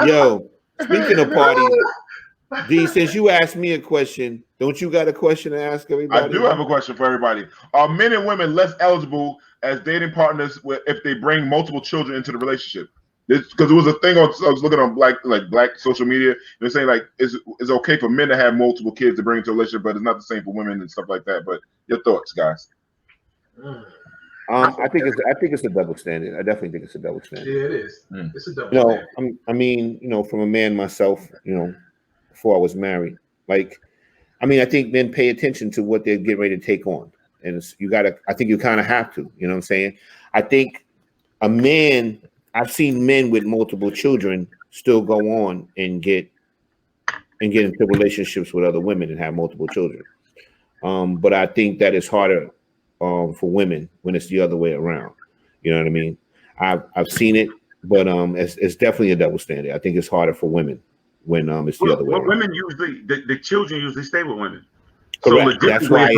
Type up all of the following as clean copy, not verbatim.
Yo, speaking of parties, D, since you asked me a question, don't you got a question to ask everybody? I do have a question for everybody. Are men and women less eligible as dating partners if they bring multiple children into the relationship? Because it was a thing I was looking on black social media. They're saying like it's okay for men to have multiple kids to bring into a relationship, but it's not the same for women and stuff like that. But your thoughts, guys? I think it's a double standard. I definitely think it's a double standard. Yeah, it is. It's a double standard. I mean, from a man myself, before I was married, I think men pay attention to what they're getting ready to take on, and I think you kind of have to. You know what I'm saying? I think I've seen men with multiple children still go on and get into relationships with other women and have multiple children. But I think that it's harder for women when it's the other way around. You know what I mean? I've seen it, but it's definitely a double standard. I think it's harder for women when it's the other way around. Women usually, the children usually stay with women. Correct. So that's why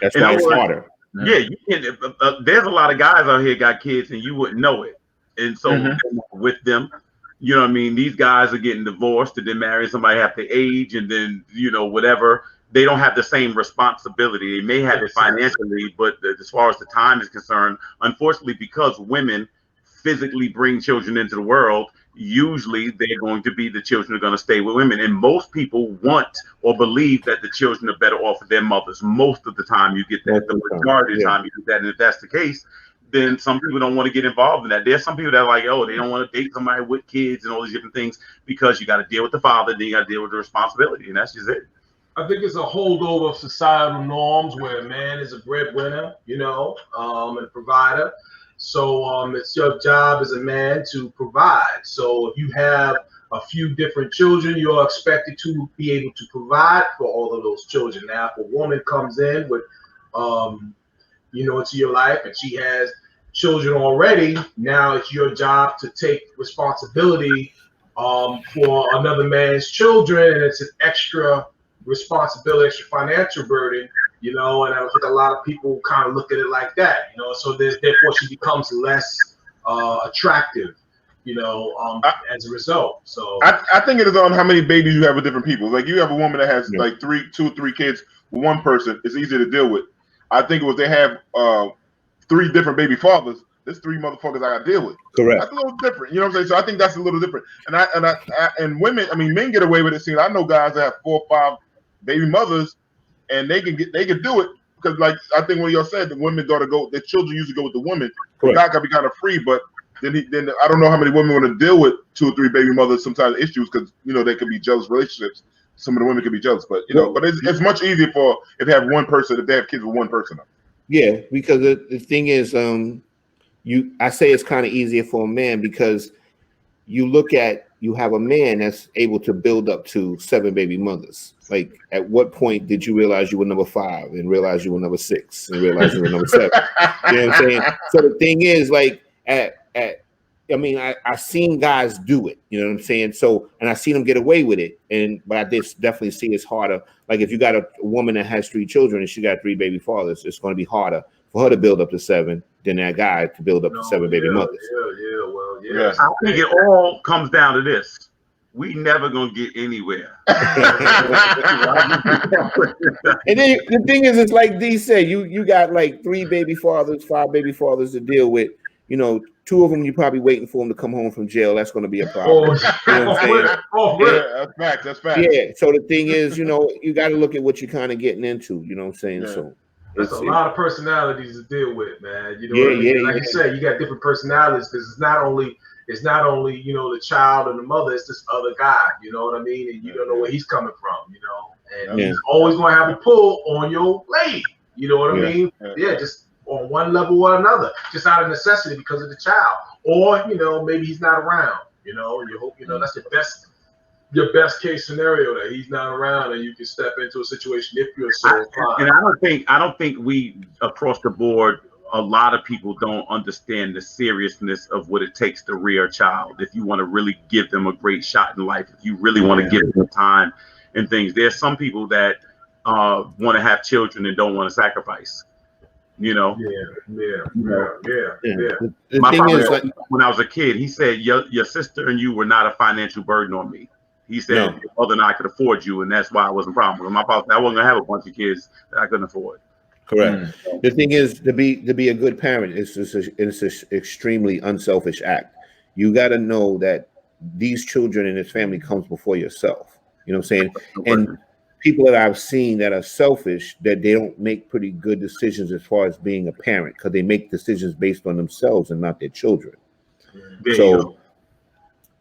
it's harder. Yeah, you can. There's a lot of guys out here got kids and you wouldn't know it. And so with them, you know what I mean? These guys are getting divorced and then marrying somebody half their age and then, whatever. They don't have the same responsibility. They may have it financially, but as far as the time is concerned, unfortunately, because women physically bring children into the world, usually they're going to be the children are going to stay with women. And most people want or believe that the children are better off with their mothers. Most of the time you get that. The majority of the time you get that. And if that's the case, then some people don't want to get involved in that. There's some people that are like, they don't want to date somebody with kids and all these different things because you got to deal with the father, then you got to deal with the responsibility. And that's just it. I think it's a holdover of societal norms where a man is a breadwinner, and provider. So it's your job as a man to provide. So if you have a few different children, you're expected to be able to provide for all of those children. Now, if a woman comes in with, into your life and she has children already, now it's your job to take responsibility for another man's children, and it's an extra responsibility, extra financial burden, and I think a lot of people kind of look at it like that, so therefore she becomes less attractive, as a result. So I think it is on how many babies you have with different people. Like you have a woman that has like 2 or 3 kids with one person, it's easier to deal with. I think if they have 3 different baby fathers, there's 3 motherfuckers I gotta deal with. Correct. That's a little different. You know what I'm saying? So I think that's a little different. And women, men get away with it. See, I know guys that have 4 or 5 baby mothers, and they can do it because, like I think when y'all said, the women the children usually go with the woman. The guy gotta be kind of free, but then I don't know how many women want to deal with 2 or 3 baby mothers. Sometimes issues because they could be jealous relationships. Some of the women could be jealous, but but it's much easier if they have one person, if they have kids with one person. Yeah, because the thing is, I say it's kind of easier for a man because you have a man that's able to build up to 7 baby mothers. Like, at what point did you realize you were number 5 and realize you were number 6 and realize you were number 7? You know what I'm saying? So the thing is, like, I've seen guys do it, you know what I'm saying? So, and I've seen them get away with it. But I definitely see it's harder. Like, if you got a woman that has 3 children and she got 3 baby fathers, it's going to be harder for her to build up to 7 than that guy to build up to 7 baby mothers. Yeah. I think it all comes down to this. We never gonna get anywhere. And then the thing is, it's like D said, you got like 3 baby fathers, 5 baby fathers to deal with. 2 of them you're probably waiting for them to come home from jail. That's going to be a problem. You know what I'm saying? Yeah, that's fact. Yeah. So the thing is, you got to look at what you're kind of getting into. You know what I'm saying? Yeah. So there's a lot of personalities to deal with, man. You know what I mean? Like you said, you got different personalities because it's not only the child and the mother, it's this other guy, you know what I mean? And you don't know where he's coming from, and he's always going to have a pull on your leg, you know what I mean? Yeah, just on one level or another, just out of necessity because of the child, or maybe he's not around, and you hope that's your best case scenario, that he's not around and you can step into a situation if you're so inclined. And I don't think we across the board, a lot of people don't understand the seriousness of what it takes to rear a child. If you want to really give them a great shot in life, if you really want to give them time and things, there's some people that want to have children and don't want to sacrifice. You know. Yeah. The My thing father, is, like, when I was a kid, he said, "Your sister and you were not a financial burden on me." He said, No. "Your mother and I could afford you, and that's why I wasn't a problem." My father said, "I wasn't gonna have a bunch of kids that I couldn't afford." correct. The thing is, to be a good parent is it's an extremely unselfish act. You got to know that these children and this family comes before yourself. You know what I'm saying? And people that I've seen that are selfish, that they don't make pretty good decisions as far as being a parent, because they make decisions based on themselves and not their children. So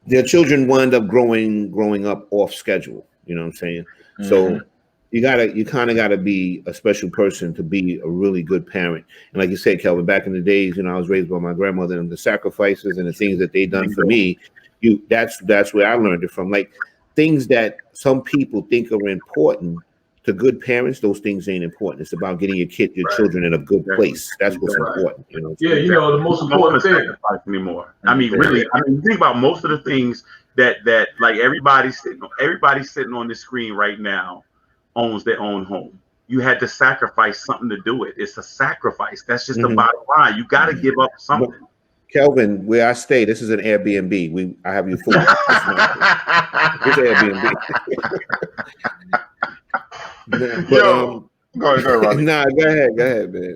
their children wind up growing up off schedule. You know what I'm saying? So you kind of gotta be a special person to be a really good parent. And like you said, Kelvin, back in the days, I was raised by my grandmother, and the sacrifices and the things that they done for me, that's where I learned it from. Like, things that some people think are important to good parents, those things ain't important. It's about getting your children in a good place. That's what's important. Yeah, the most important thing anymore. I mean, really, think about most of the things that like everybody sitting on this screen right now owns their own home. You had to sacrifice something to do it. It's a sacrifice. That's just the bottom line. You got to give up something. Kelvin, where I stay, this is an Airbnb. I have you full. It's Airbnb. Yo, go ahead, Robbie. Nah, go ahead, man.